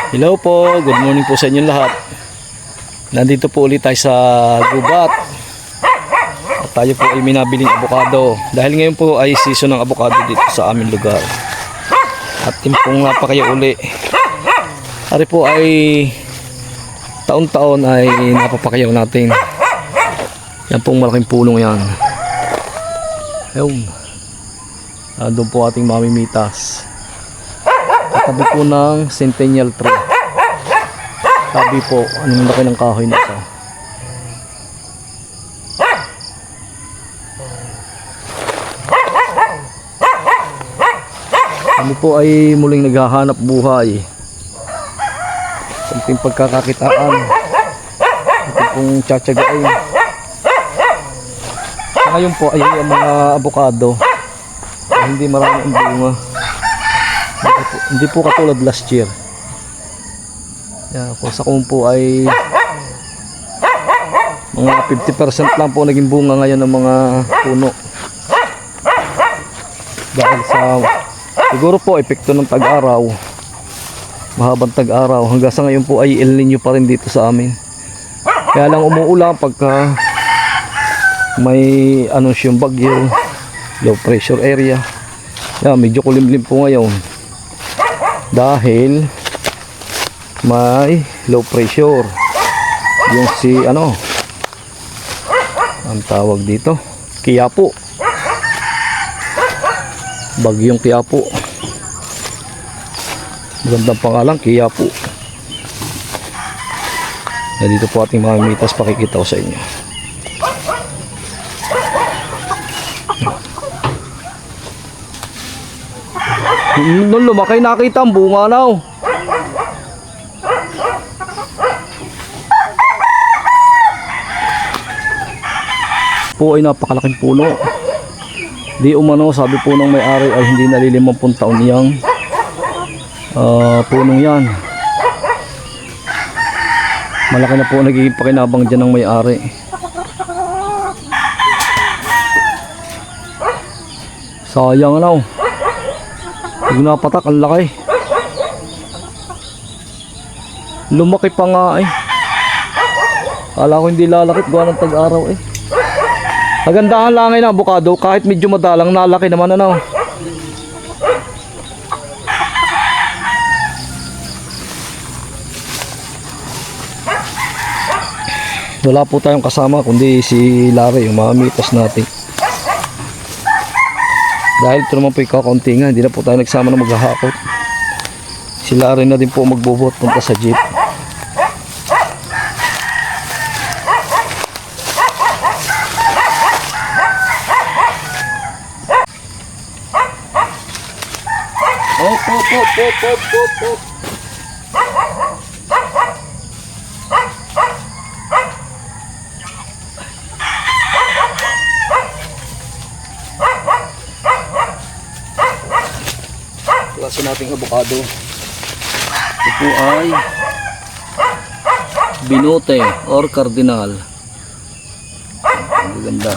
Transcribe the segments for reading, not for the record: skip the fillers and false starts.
Hello po, good morning po sa inyong lahat. Nandito po ulit tayo sa gubat. At tayo po ay minabiling abukado. Dahil ngayon po ay season ng abukado dito sa aming lugar. At yun pong napakaya uli. Ari po ay taon-taon ay napapakayaw natin. Yan pong malaking pulong yan. Ayun. Doon po ating mamimitas. Tabi po ng centennial tree. Tabi po, anong laki ng kahoy na ito. Kami po ay muling naghahanap buhay. Samting pagkakakitaan. Ito pong tsatsagain. Sa ngayon po ay ang mga abukado ay hindi marami ang bunga. Hindi po katulad last year. Yan, kung sa kumpo ay mga 50% lang po naging bunga ngayon ng mga puno. Dahil sa siguro po epekto ng tag-araw. Mahabang tag-araw. Hanggang sa ngayon po ay El Nino pa rin dito sa amin. Kaya lang umuulan pagka may anunsyong bagyo, low pressure area. Yan, medyo kulimlim po ngayon. Dahil may low pressure. Yung si ano ang tawag dito, Quiapo. Bagyong Quiapo. Magandang pangalan, Quiapo. Dito po ating mga mitas, pakikita ko sa inyo. Nung lumaki nakita ang bunga na. Po ay napakalaking puno. Di umano, sabi po ng may-ari ay hindi nalilimang taon niyang punong yan. Malaki na po nagiging pakinabang dyan ng may-ari. Sayang na. Huwag napatak, ang laki. Lumaki pa nga eh. Kala ko hindi lalakit gawa ng tag-araw eh. Magandahan lang ngayon ang abukado, kahit medyo madalang, nalaki naman ano. Wala po tayong kasama kundi si Larry, yung mamimitas natin. Dahil ito naman po ikaw-kaunti nga, hindi na po tayo nagsama na maghahakot. Si Larry na din po magbubot punta sa jeep. Op. Klase nating abukado. Ito po ay binote or cardinal. Ang ganda.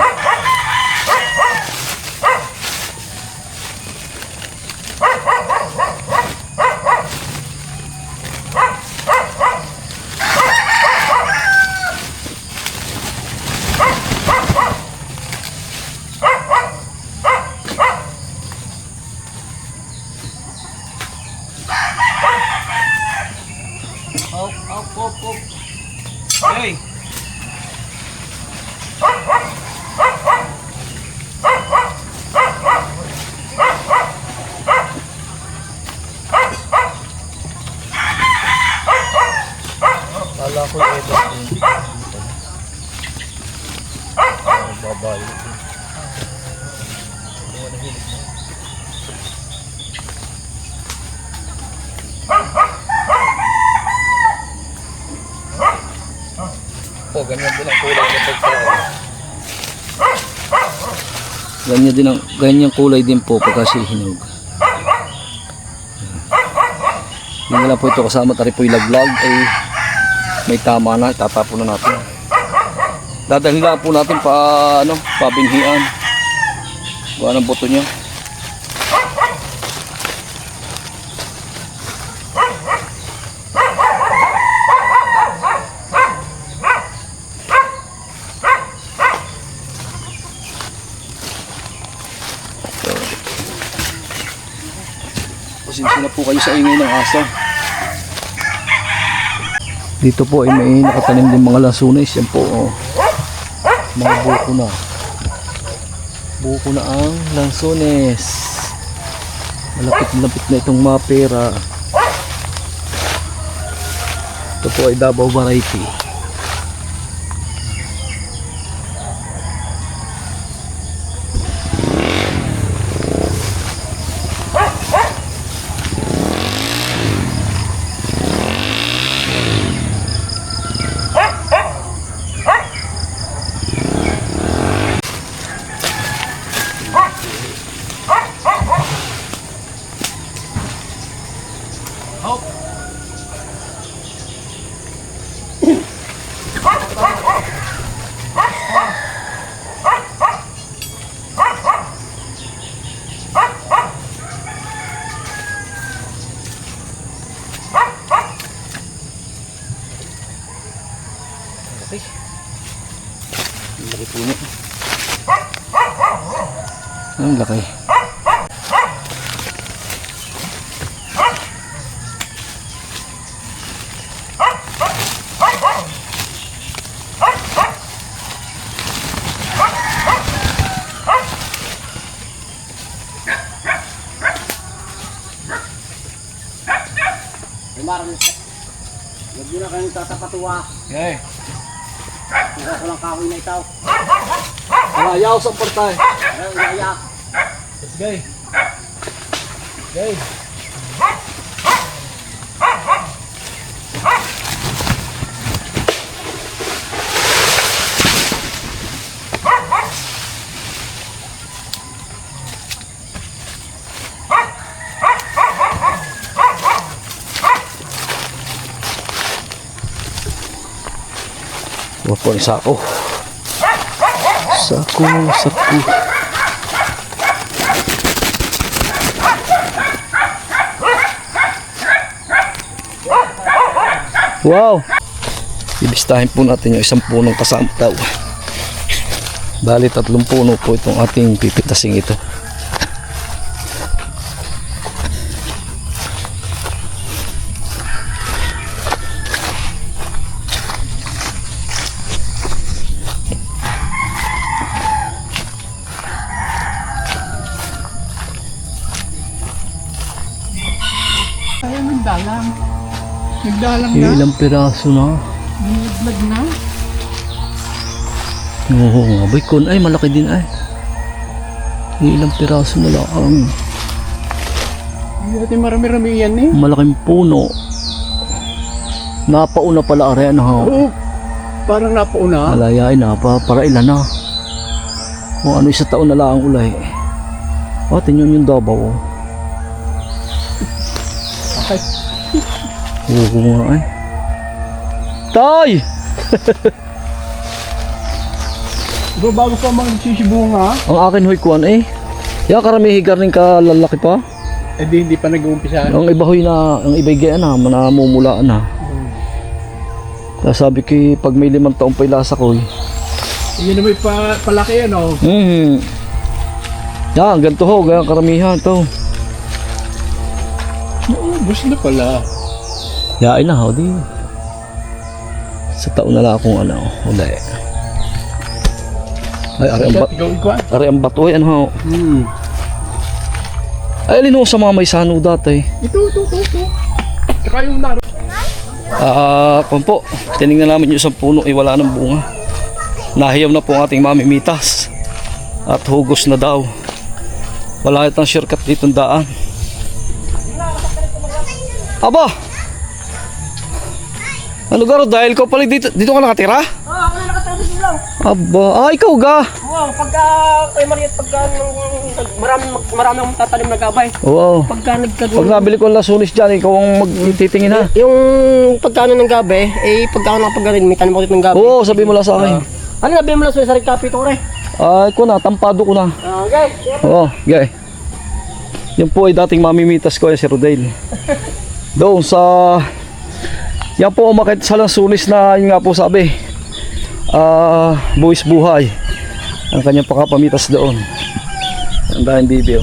Op. Hey. Kala ko ito babae. Oh, ganyan din ang kulay ng pagkain. Ganyan kulay din po pagka hinog. Hindi lang po ito kasama tari po ilaglag ay may tama na, itatapon na natin. Dadalhin lang po natin pabinhian. Buwan ang buto niya. kayo sa ingay ng aso. Dito po ay may nakatanim din mga lansunis. Yan po, oh. Mga buko na. Buko na ang lansunis. Malapit-lapit na itong mapera. Ito po ay Davao variety. Okay. Laki po niya. Ang laki. Huwag mo na kayong tatapatuwa. Okay. Kaya ko lang kahoy na itaw. Ayaw sa portay. Ayaw, iyak. Let's go. Okay. Huwag po ang sako. Sako. Wow! Ibistahin po natin yung isang punong kasampaw. Bali 3 puno po itong ating pipitasing ito. Ayaw nagdalang. Nagdalang na. Ilang piraso na. Naglag na. Oo nga, boy kon ay malaki din ay. Ilang piraso na lang. Hindi natin marami-rami yan eh. Malaking puno. Napauna pala are ano ha. Oo. Parang napauna. Malayain na pa para ilan na. Kung ano 1 taon na lang ang ulay. Oh, tingnan yung Davao. Oh. Okay. Oo nga ay. Tay! Diba bago pa mga nagsisibunga? Ang akin huy kuan eh. Ya karami higar ning kalalaki pa. Eh di hindi pa nag-uumpisa. Ang iba huy na, ang ibay gaya na, manamumulaan na. Kaya sabi ko pag may 5 taong pa ilasa ko eh. Yun na may palaki ano. Yan, ganito ho, gaya karamihan to. Naubos na pala. Yain na ho, di. Sa taon na lang akong ano, uli. Ay, ari ang bato yan ho. Ay, alin ho sa mga may sano dati. Ito. Saka yung naro. Kung po, tinignan namin yung isang puno, wala ng bunga. Nahiyaw na po ang ating mamimitas. At hugos na daw. Wala itang shortcut dito ang daan. Aba! Ano garo, dahil ko pala dito ka nakatira? Oo, ako na nakatira dito lang. Aba, ikaw ga? Wow, pagka kay Mariat, pagka marami akong tatanim na gabay. Oo. Pagka Pag nabili ko ang lasunis dyan, ikaw ang magtitingin ha? Yung pagkano ng gabi, ako nakapagarin, may tanim ako dito ng gabi. Oo, sabi mo lang sa akin. Ano nabili mo lang sa Red Cafe ito, re? Ay, ko na, tampado ko na. Okay. Oo, gay. Yan po ay dating mamimitas ko, si Rodale. Doon sa... Yan po umakit sa lansunis na yun nga po sabi. Buwis buhay. Ang kanyang pakapamitas doon. Ang dahil video.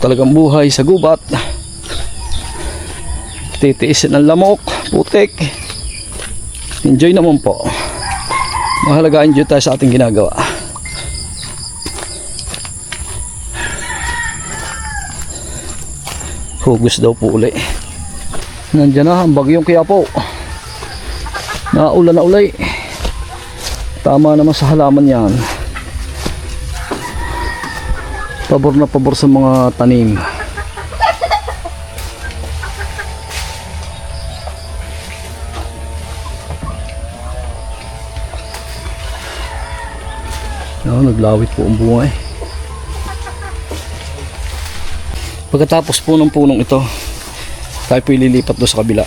talagang buhay sa gubat. Titiisin ng lamok, putik. Enjoy naman po. Mahalaga enjoy tayo sa ating ginagawa. Hugus daw po uli. Nandiyan na ang bagyong Quiapo. Naulan na uli. Tama naman sa halaman yan. Pabor na pabor sa mga tanim. Naglawit po ang bunga eh. Pagkatapos po ng punong ito, tayo po ililipat doon sa kabila.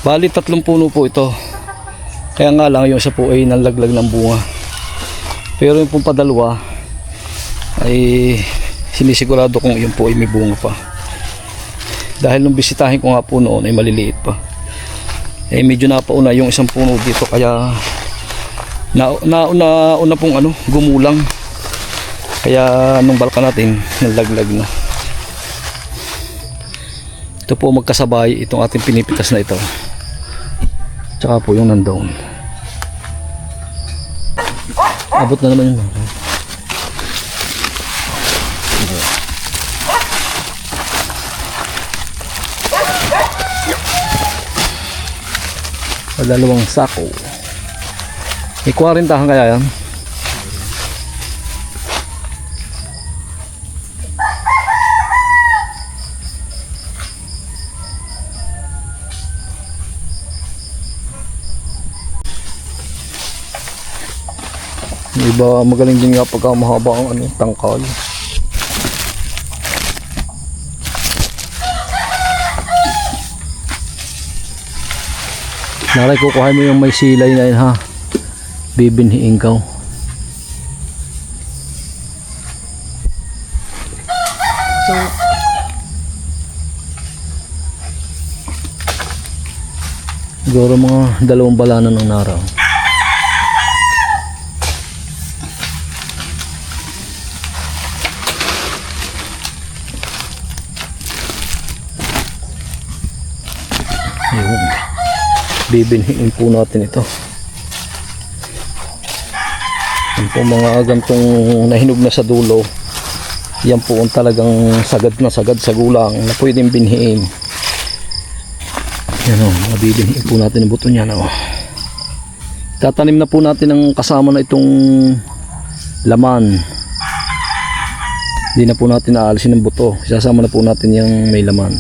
Bali 3 puno po ito. Kaya nga lang yung isa po ay nalaglag ng bunga. Pero yung pong padalwa ay sinisigurado kong yun po ay may bunga pa. Dahil nung bisitahin ko nga po noon ay maliliit pa. Eh medyo napauna yung isang puno dito kaya nauna pong gumulang. Kaya nung balka natin nalaglag na. Ito po magkasabay itong ating pinipitas na ito. Tsaka po yung nandoon. Abot na naman yun. Dalawang sako. May 40 kaya yan? Iba magaling din nga pagka mahaba ang tangkal. Naray, kukuha mo yung may silay na yun ha. Bibinhiin ka. Siguro mga 2 balanan ng naraw. Ayun. Bibinhiin po natin ito. Yan po mga gantong nahinog na sa dulo. Yan po ang talagang sagad na sagad sa gulang na pwedeng binhiin. Yan o, mabibinhiin po natin ang buto niya na o. Tatanim na po natin ang kasama na itong laman. Hindi na po natin aalisin ang buto. Isasama na po natin yung may laman.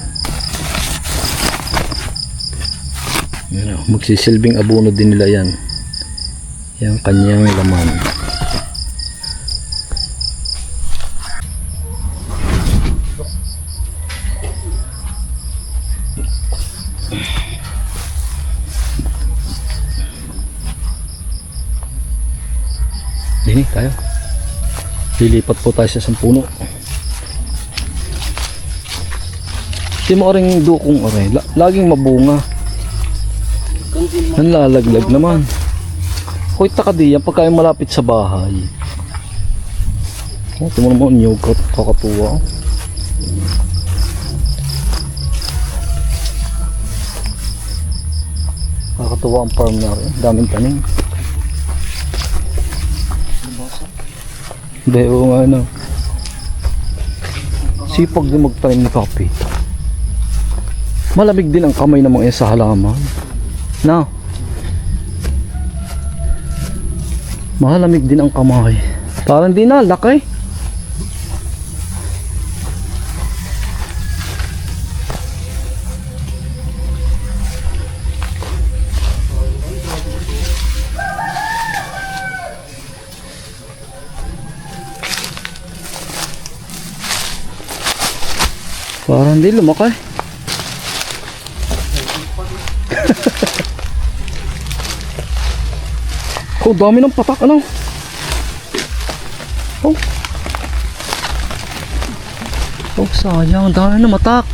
Yan o, magsisilbing abono din nila yan. Yung kanyang laman. Dini tayo. Lilipat po tayo sa isang puno. Hindi mo rin dukong oray. Laging mabunga. Nanlalaglag naman. Hoy, taka di yan pagka yung malapit sa bahay. Oh, ito mo naman yung kakatuwa. Kakatuwa ang farm na rin. Daming tanim. Hindi, oo nga na. Sipag din magtanim ni Papi. Malamig din ang kamay ng mga sa halaman. Na. Malamig din ang kamay. Parang di na, laki. Parang di lumaki. Oh, dami ng patak ano. Oh. Oh, sayang, dami na matak.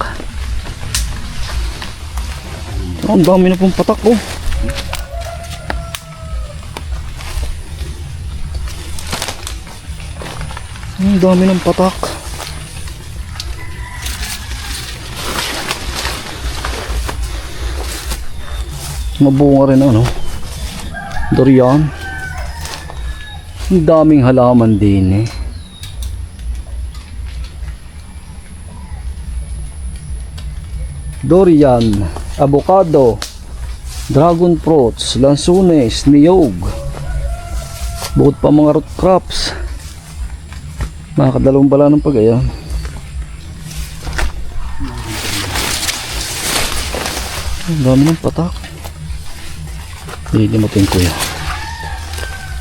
Oh, ang dami na pong patak oh. Ang dami ng patak. Mabunga rin ano. Durian. Ang daming halaman din eh. Durian, avocado, dragon fruits, lansunes, niyog. Bukod pa mga root crops. Nakakadalawang bala ng pag-ayan. Ang dami ng patak. Hihilimutin ko yan.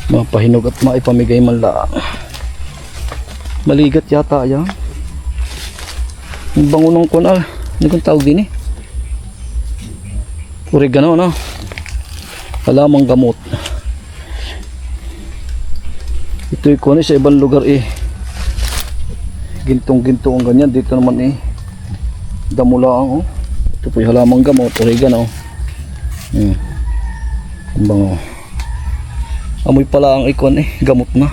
Mapahinog at maipamigay man lang. Maligat yata yan. Ang bango ng kunal. Ano kong tawag din eh? Oregano na. Halamang gamot. Ito'y kunin sa ibang lugar eh. Gintong-ginto ang ganyan. Dito naman eh. Damo lang oh. Ito po'y halamang gamot. Oregano. Ang bango. Amoy pala ang ikon eh. Gamot na.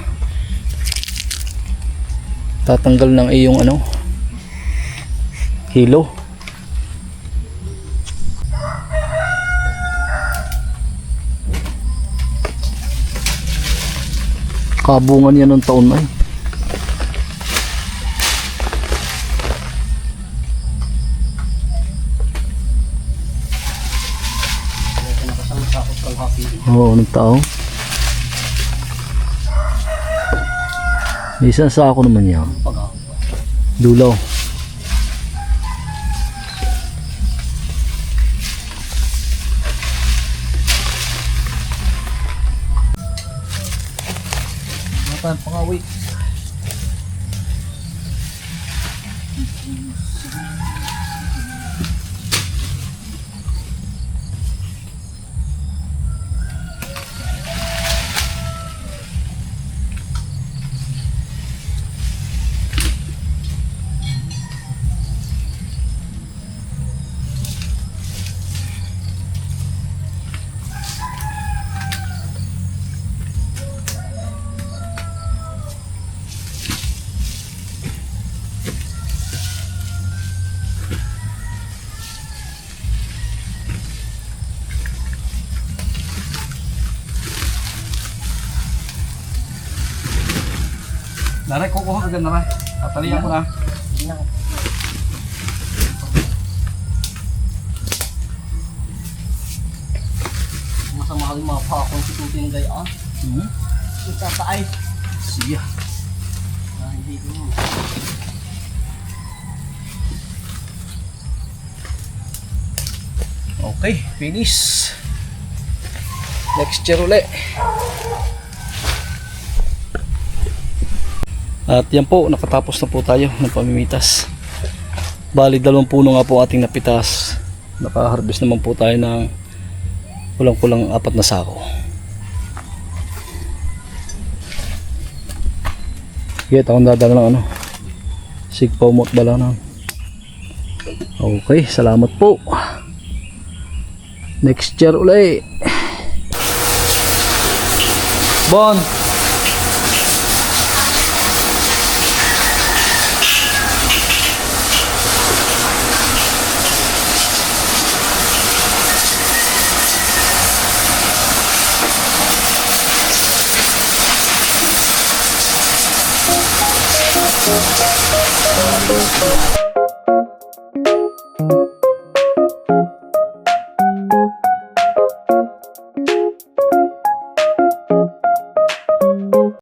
Tatanggal ng iyong ano. Hilo. Kabungan yan ng taon na eh. Oo, ng tao. May isang sako naman yan. Dulaw. Matan pangawi. Naray, kukuha ka ganda na. Tatalihan ko na. Masamahal mga pa-constituting gayaan. Ito taay. Siya. Hindi ko. Okay, finish. Next year ulit. At yan po, nakatapos na po tayo ng pamimitas. Bali, 2 puno nga po ating napitas. Nakaharvest naman po tayo ng kulang-kulang 4 na sako. Sige, akong dadala ng ano. Sigpaw mo't bala na. Okay, salamat po. Next year ulit. Bon. Thank you.